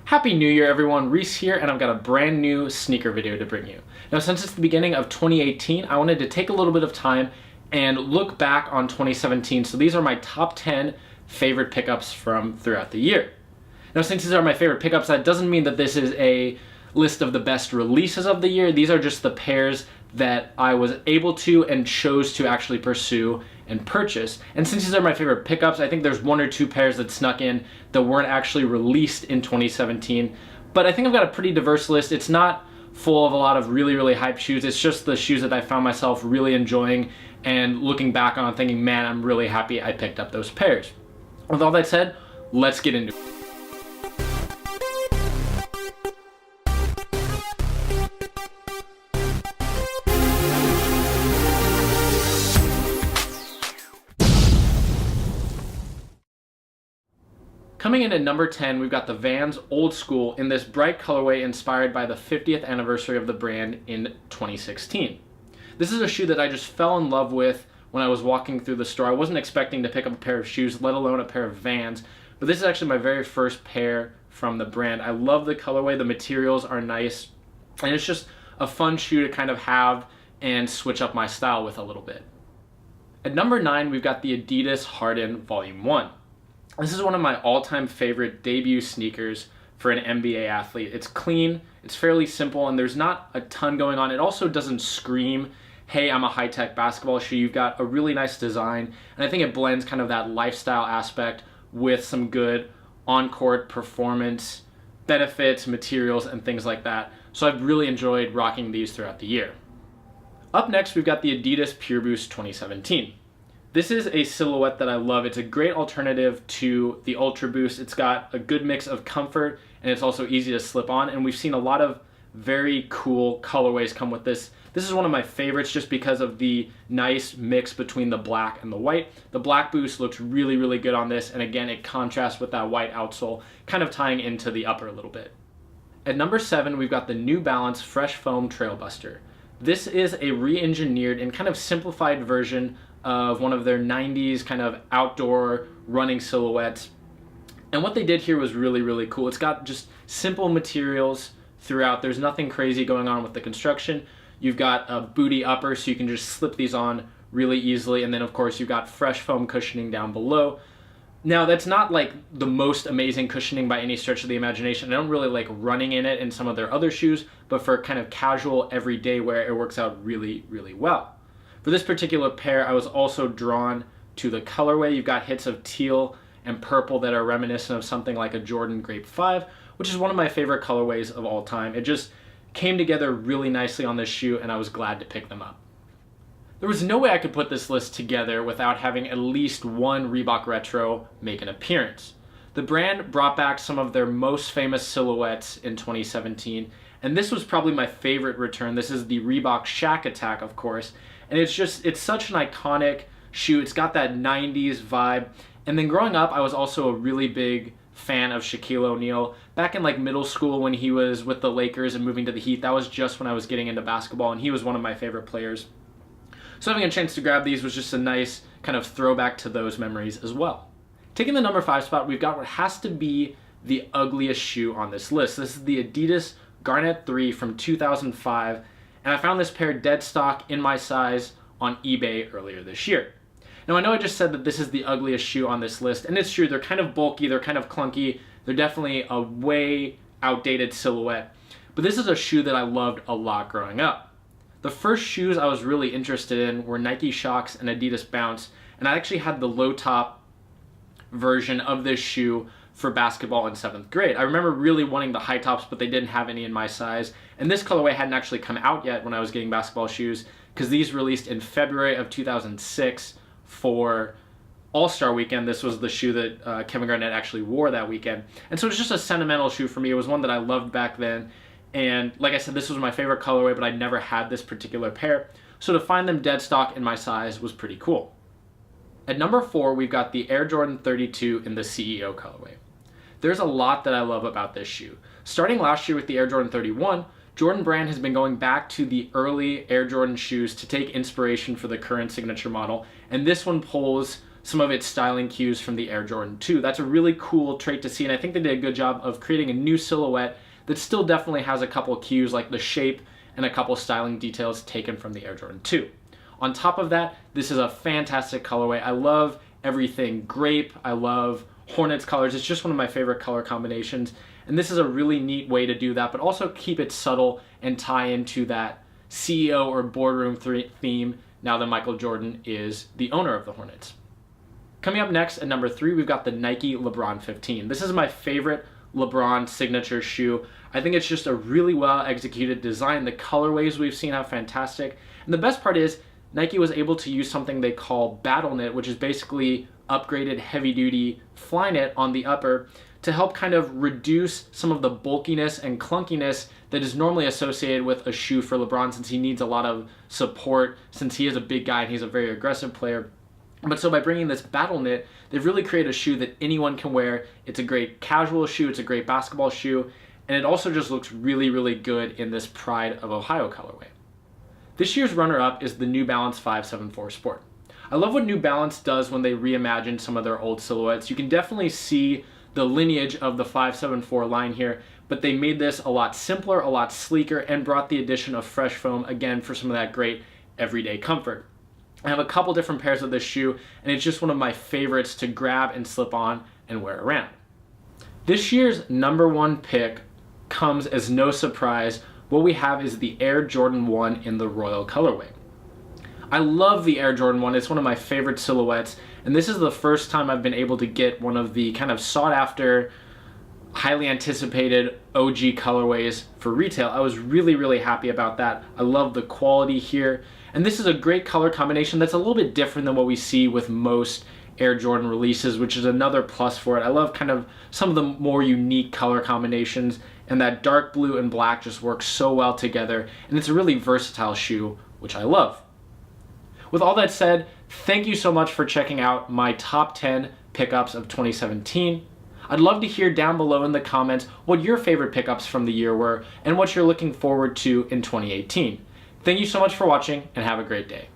Happy New Year everyone, Reese here, and I've got a brand new sneaker video to bring you. Now since it's the beginning of 2018, I wanted to take a little bit of time and look back on 2017. So these are my top 10 favorite pickups from throughout the year. Now since these are my favorite pickups, that doesn't mean that this is a list of the best releases of the year. These are just the pairs that I was able to and chose to actually pursue and purchase. And since these are my favorite pickups, I think there's one or two pairs that snuck in that weren't actually released in 2017. But I think I've got a pretty diverse list. It's not full of a lot of really hype shoes. It's just the shoes that I found myself really enjoying and looking back on thinking, man, I'm really happy I picked up those pairs. With all that said, let's get into it. Coming in at number 10, we've got the Vans Old Skool in this bright colorway inspired by the 50th anniversary of the brand in 2016. This is a shoe that I just fell in love with when I was walking through the store. I wasn't expecting to pick up a pair of shoes, let alone a pair of Vans, but this is actually my very first pair from the brand. I love the colorway, the materials are nice, and it's just a fun shoe to kind of have and switch up my style with a little bit. At number 9, we've got the ADIDAS Harden Volume 1. This is one of my all-time favorite debut sneakers for an NBA athlete. It's clean, it's fairly simple, and there's not a ton going on. It also doesn't scream, hey, I'm a high-tech basketball shoe. You've got a really nice design, and I think it blends kind of that lifestyle aspect with some good on-court performance benefits, materials, and things like that. So I've really enjoyed rocking these throughout the year. Up next, we've got the ADIDAS Pureboost 2017. This is a silhouette that I love. It's a great alternative to the Ultra Boost. It's got a good mix of comfort and it's also easy to slip on, and we've seen a lot of very cool colorways come with this. This is one of my favorites just because of the nice mix between the black and the white. The black boost looks really good on this, and again it contrasts with that white outsole, kind of tying into the upper a little bit. At number 7, we've got the New Balance Fresh Foam Trailbuster. This is a re-engineered and kind of simplified version of one of their 90s kind of outdoor running silhouettes. And what they did here was really cool. It's got just simple materials throughout. There's nothing crazy going on with the construction. You've got a booty upper, so you can just slip these on really easily. And then of course you've got fresh foam cushioning down below. Now that's not like the most amazing cushioning by any stretch of the imagination. I don't really like running in it in some of their other shoes, but for kind of casual everyday wear, it works out really well. For this particular pair, I was also drawn to the colorway. You've got hits of teal and purple that are reminiscent of something like a Jordan Grape 5, which is one of my favorite colorways of all time. It just came together really nicely on this shoe, and I was glad to pick them up. There was no way I could put this list together without having at least one Reebok Retro make an appearance. The brand brought back some of their most famous silhouettes in 2017, and this was probably my favorite return. This is the Reebok Shaq Attaq, of course, and it's such an iconic shoe. It's got that 90s vibe. And then growing up, I was also a really big fan of Shaquille O'Neal. Back in like middle school when he was with the Lakers and moving to the Heat, that was just when I was getting into basketball, and he was one of my favorite players. So having a chance to grab these was just a nice kind of throwback to those memories as well. Taking the number 5 spot, we've got what has to be the ugliest shoe on this list. This is the ADIDAS Garnett 3 from 2005. And I found this pair dead stock in my size on eBay earlier this year. Now I know I just said that this is the ugliest shoe on this list, and it's true. They're kind of bulky, they're kind of clunky, they're definitely a way outdated silhouette. But this is a shoe that I loved a lot growing up. The first shoes I was really interested in were Nike Shox and Adidas Bounce, and I actually had the low top version of this shoe for basketball in 7th grade. I remember really wanting the high tops, but they didn't have any in my size. And this colorway hadn't actually come out yet when I was getting basketball shoes, because these released in February of 2006 for All-Star Weekend. This was the shoe that Kevin Garnett actually wore that weekend. And so it's just a sentimental shoe for me. It was one that I loved back then. And like I said, this was my favorite colorway, but I never had this particular pair. So to find them dead stock in my size was pretty cool. At number 4, we've got the Air Jordan 32 in the CEO colorway. There's a lot that I love about this shoe. Starting last year with the Air Jordan 31, Jordan Brand has been going back to the early Air Jordan shoes to take inspiration for the current signature model, and this one pulls some of its styling cues from the Air Jordan 2. That's a really cool trait to see, and I think they did a good job of creating a new silhouette that still definitely has a couple cues like the shape and a couple styling details taken from the Air Jordan 2. On top of that, this is a fantastic colorway. I love everything grape. I love Hornets colors. It's just one of my favorite color combinations. And this is a really neat way to do that, but also keep it subtle and tie into that CEO or boardroom theme now that Michael Jordan is the owner of the Hornets. Coming up next at number 3, we've got the Nike LeBron 15. This is my favorite LeBron signature shoe. I think it's just a really well executed design. The colorways we've seen are fantastic. And the best part is Nike was able to use something they call battle knit, which is basically upgraded heavy duty fly knit on the upper to help kind of reduce some of the bulkiness and clunkiness that is normally associated with a shoe for LeBron, since he needs a lot of support, since he is a big guy and he's a very aggressive player. But so by bringing this battle knit, they've really created a shoe that anyone can wear. It's a great casual shoe, it's a great basketball shoe, and it also just looks really, really good in this Pride of Ohio colorway. This year's runner-up is the New Balance 574 Sport. I love what New Balance does when they reimagine some of their old silhouettes. You can definitely see the lineage of the 574 line here, but they made this a lot simpler, a lot sleeker, and brought the addition of fresh foam again for some of that great everyday comfort. I have a couple different pairs of this shoe, and it's just one of my favorites to grab and slip on and wear around. This year's number 1 pick comes as no surprise. What we have is the Air Jordan 1 in the Royal colorway. I love the Air Jordan 1. It's one of my favorite silhouettes, and this is the first time I've been able to get one of the kind of sought after, highly anticipated OG colorways for retail. I was really, really happy about that. I love the quality here, and this is a great color combination that's a little bit different than what we see with most Air Jordan releases, which is another plus for it. I love kind of some of the more unique color combinations, and that dark blue and black just works so well together, and it's a really versatile shoe, which I love. With all that said, thank you so much for checking out my top 10 pickups of 2017. I'd love to hear down below in the comments what your favorite pickups from the year were and what you're looking forward to in 2018. Thank you so much for watching, and have a great day.